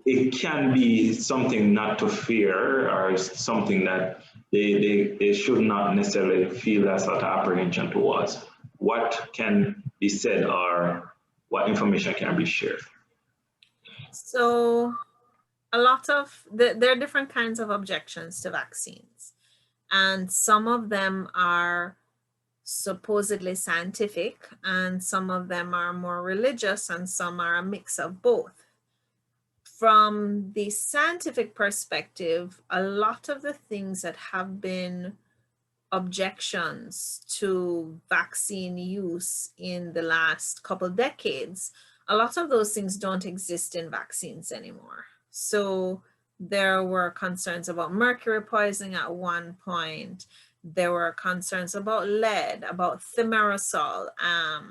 Speaker 3: it can be something not to fear, or something that they should not necessarily feel that sort of apprehension towards. What can be said, or what information can be shared?
Speaker 2: So a lot of, there are different kinds of objections to vaccines. And some of them are supposedly scientific, and some of them are more religious, and some are a mix of both. From the scientific perspective, a lot of the things that have been objections to vaccine use in the last couple decades, a lot of those things don't exist in vaccines anymore. So there were concerns about mercury poisoning at one point. There were concerns about lead, about thimerosal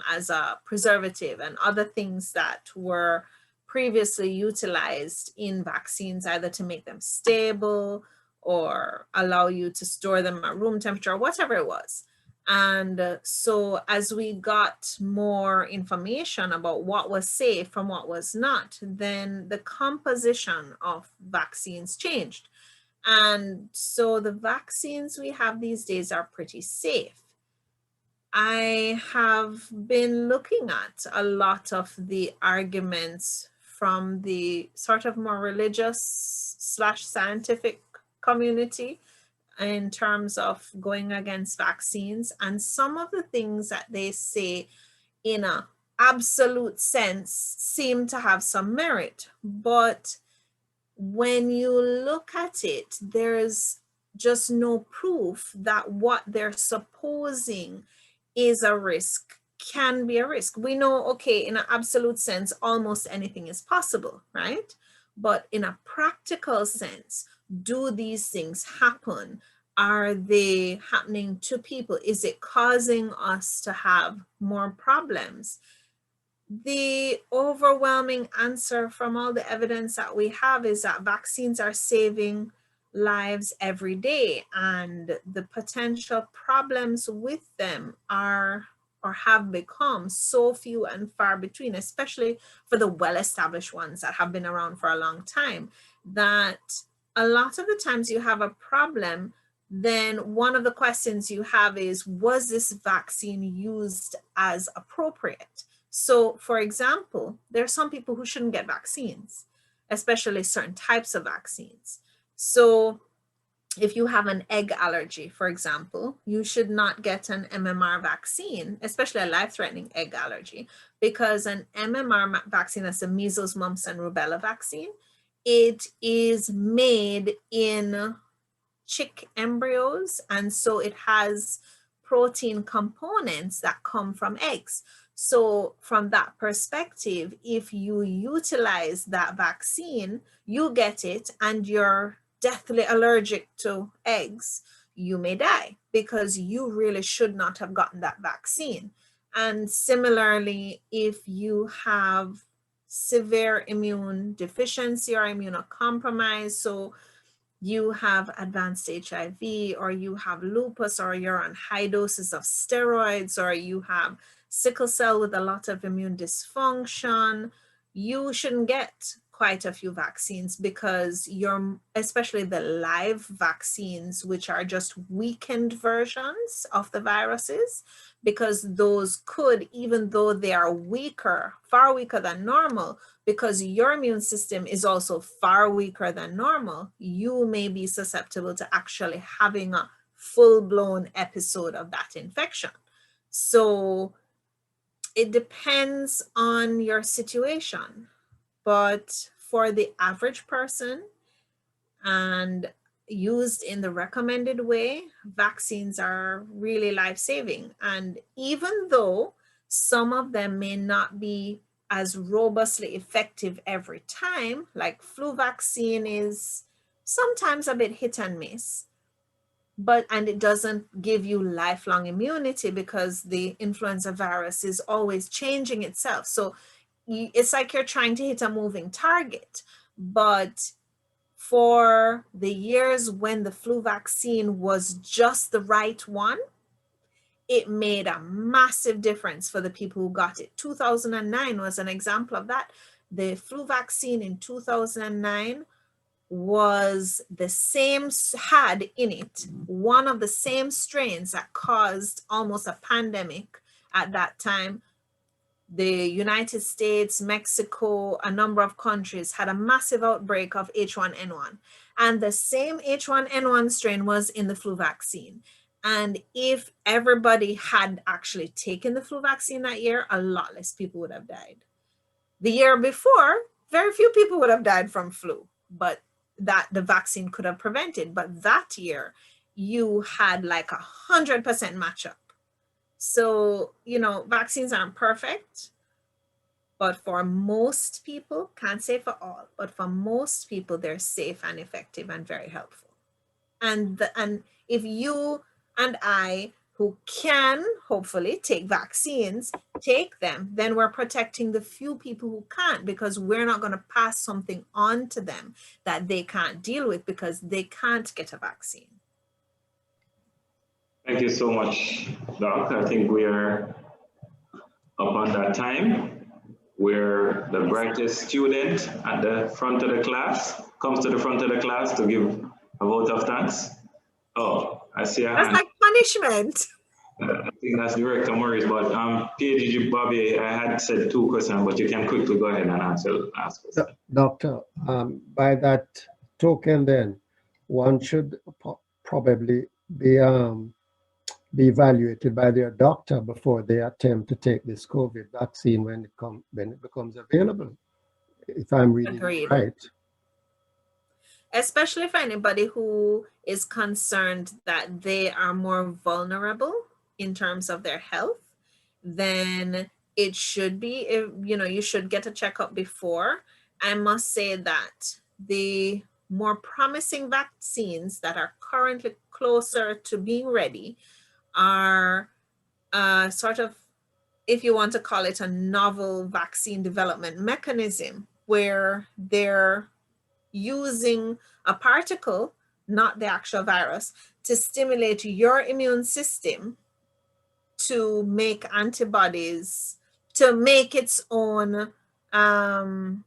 Speaker 2: as a preservative, and other things that were previously utilized in vaccines, either to make them stable or allow you to store them at room temperature, or whatever it was. And so as we got more information about what was safe from what was not, then the composition of vaccines changed. And so the vaccines we have these days are pretty safe. I have been looking at a lot of the arguments from the sort of more religious / scientific community in terms of going against vaccines, and some of the things that they say in an absolute sense seem to have some merit. But when you look at it, there's just no proof that what they're supposing is a risk can be a risk. We know, okay, in an absolute sense, almost anything is possible, right? But in a practical sense, do these things happen? are they happening to people? Is it causing us to have more problems? The overwhelming answer from all the evidence that we have is that vaccines are saving lives every day, and the potential problems with them are or have become so few and far between, especially for the well-established ones that have been around for a long time, that a lot of the times you have a problem, then one of the questions you have is, was this vaccine used as appropriate? So, for example, there are some people who shouldn't get vaccines, especially certain types of vaccines. So, if you have an egg allergy, for example, you should not get an MMR vaccine, especially a life-threatening egg allergy, because an MMR vaccine, that's a measles, mumps, and rubella vaccine, it is made in chick embryos, and so it has protein components that come from eggs. So from that perspective, if you utilize that vaccine, you get it and you're deathly allergic to eggs, you may die because you really should not have gotten that vaccine. And similarly, if you have severe immune deficiency or immunocompromise, so you have advanced HIV, or you have lupus, or you're on high doses of steroids, or you have sickle cell with a lot of immune dysfunction, you shouldn't get quite a few vaccines, because you're, especially the live vaccines, which are just weakened versions of the viruses, because those could, even though they are weaker, far weaker than normal, because your immune system is also far weaker than normal, you may be susceptible to actually having a full-blown episode of that infection. So it depends on your situation. But for the average person and used in the recommended way, vaccines are really life-saving. And even though some of them may not be as robustly effective every time, like flu vaccine is sometimes a bit hit and miss, and it doesn't give you lifelong immunity because the influenza virus is always changing itself. So it's like you're trying to hit a moving target. But for the years when the flu vaccine was just the right one, it made a massive difference for the people who got it. 2009 was an example of that. The flu vaccine in 2009 was the same, had in it one of the same strains that caused almost a pandemic at that time. The United States, Mexico, a number of countries had a massive outbreak of H1N1. And the same H1N1 strain was in the flu vaccine. And if everybody had actually taken the flu vaccine that year, a lot less people would have died. The year before, very few people would have died from flu, but that the vaccine could have prevented. But that year, you had like 100% matchup. So, vaccines aren't perfect, but for most people, can't say for all, but for most people, they're safe and effective and very helpful. And if you and I, who can hopefully take vaccines, take them, then we're protecting the few people who can't, because we're not going to pass something on to them that they can't deal with because they can't get a vaccine.
Speaker 3: Thank you so much, Doc. I think we are up on that time where the brightest student at the front of the class comes to the front of the class to give a vote of thanks. Oh, I see a hand.
Speaker 2: That's like punishment.
Speaker 3: I think that's Director Morris, but PhD Bobby, I had said 2 questions, but you can quickly go ahead and ask questions.
Speaker 6: Doctor, by that token then, one should probably be evaluated by their doctor before they attempt to take this COVID vaccine when it becomes available, if I'm reading
Speaker 2: Agreed.
Speaker 6: it right.
Speaker 2: Especially for anybody who is concerned that they are more vulnerable in terms of their health, then it should be, you should get a checkup before. I must say that the more promising vaccines that are currently closer to being ready are sort of, if you want to call it, a novel vaccine development mechanism, where they're using a particle, not the actual virus, to stimulate your immune system to make antibodies, to make its own viral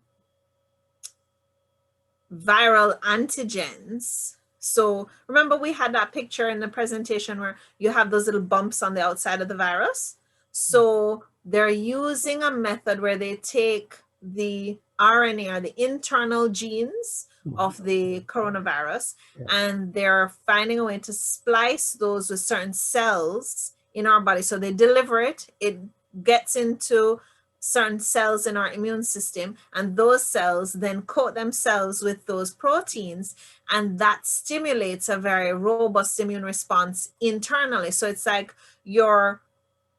Speaker 2: antigens. So remember, we had that picture in the presentation where you have those little bumps on the outside of the virus. So they're using a method where they take the RNA, or the internal genes of the coronavirus, and they're finding a way to splice those with certain cells in our body. So they deliver it, it gets into certain cells in our immune system, and those cells then coat themselves with those proteins, and that stimulates a very robust immune response internally. So it's like you're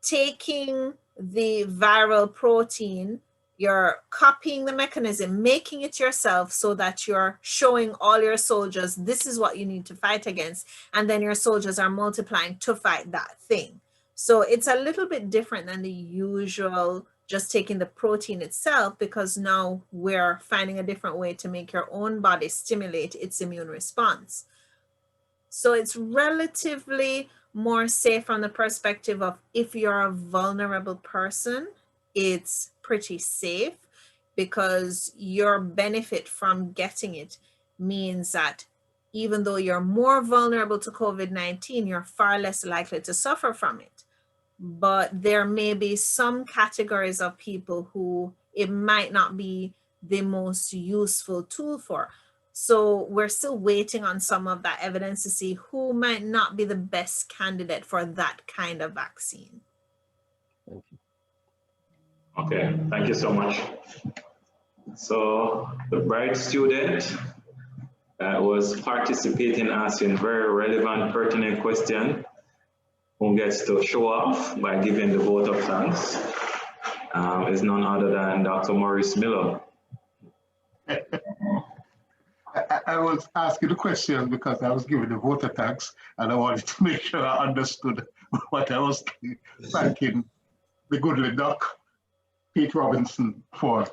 Speaker 2: taking the viral protein, you're copying the mechanism, making it yourself, so that you're showing all your soldiers, this is what you need to fight against, and then your soldiers are multiplying to fight that thing. So it's a little bit different than the usual just taking the protein itself, because now we're finding a different way to make your own body stimulate its immune response. So it's relatively more safe from the perspective of, if you're a vulnerable person, it's pretty safe, because your benefit from getting it means that even though you're more vulnerable to COVID-19, you're far less likely to suffer from it. But there may be some categories of people who it might not be the most useful tool for. So we're still waiting on some of that evidence to see who might not be the best candidate for that kind of vaccine.
Speaker 6: Thank you.
Speaker 3: Okay, thank you so much. So the bright student was participating, asking very relevant, pertinent question, who gets to show off by giving the vote of thanks, is none other than Dr. Maurice Miller.
Speaker 4: I was asking the question because I was given the vote of thanks, and I wanted to make sure I understood what I was thanking the goodly Doc Pate-Robinson for.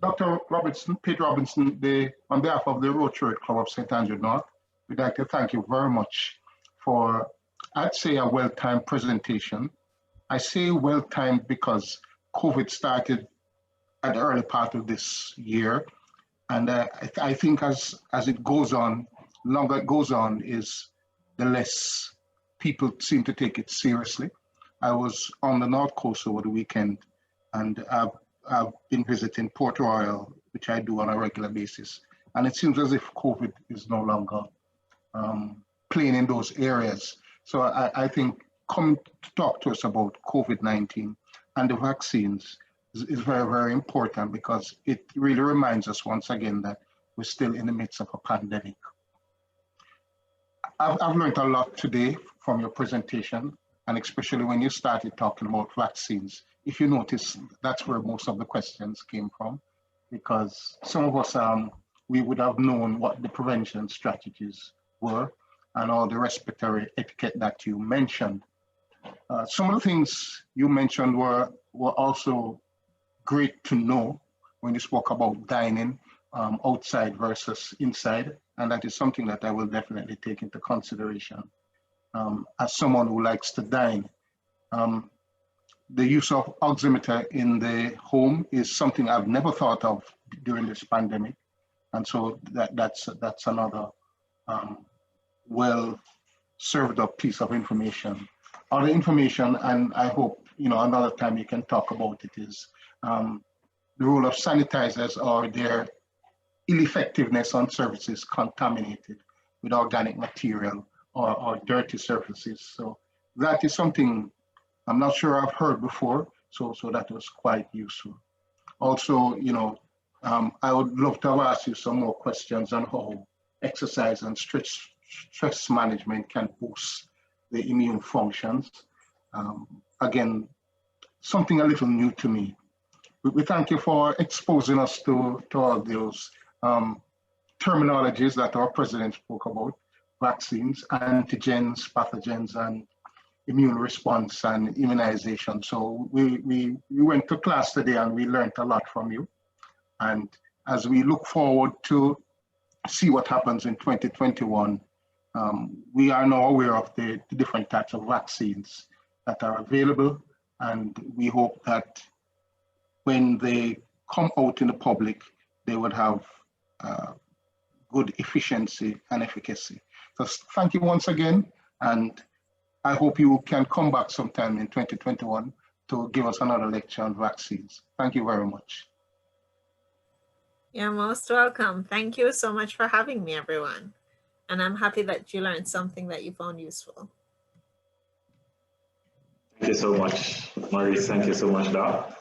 Speaker 4: Dr. Robinson, Pate-Robinson, on behalf of the Rotary Club of St. Andrew North, we'd like to thank you very much for, I'd say, a well-timed presentation. I say well-timed because COVID started at the early part of this year. And I think as it goes on, longer it goes on, is the less people seem to take it seriously. I was on the North Coast over the weekend, and I've been visiting Port Royal, which I do on a regular basis. And it seems as if COVID is no longer playing in those areas. So I think coming to talk to us about COVID-19 and the vaccines is very, very important, because it really reminds us once again that we're still in the midst of a pandemic. I've learned a lot today from your presentation, and especially when you started talking about vaccines. If you notice, that's where most of the questions came from, because some of us, we would have known what the prevention strategies were and all the respiratory etiquette that you mentioned. Some of the things you mentioned were also great to know when you spoke about dining outside versus inside, and that is something that I will definitely take into consideration as someone who likes to dine. The use of oximeter in the home is something I've never thought of during this pandemic, and so that's another well served up piece of information. Other information, and I hope another time you can talk about it, is the role of sanitizers or their ineffectiveness on surfaces contaminated with organic material or dirty surfaces. So that is something I'm not sure I've heard before, so that was quite useful. Also, I would love to have asked you some more questions on how exercise and stress management can boost the immune functions. Again, something a little new to me. We thank you for exposing us to all those. terminologies that our president spoke about: vaccines, antigens, pathogens, and immune response and immunization. So we went to class today and we learned a lot from you. And as we look forward to see what happens in 2021, we are now aware of the different types of vaccines that are available. And we hope that when they come out in the public, they would have good efficiency and efficacy. So thank you once again. And I hope you can come back sometime in 2021 to give us another lecture on vaccines. Thank you very much.
Speaker 2: You're most welcome. Thank you so much for having me, everyone. And I'm happy that you learned something that you found useful.
Speaker 3: Thank you so much, Maurice. Thank you so much, Doc.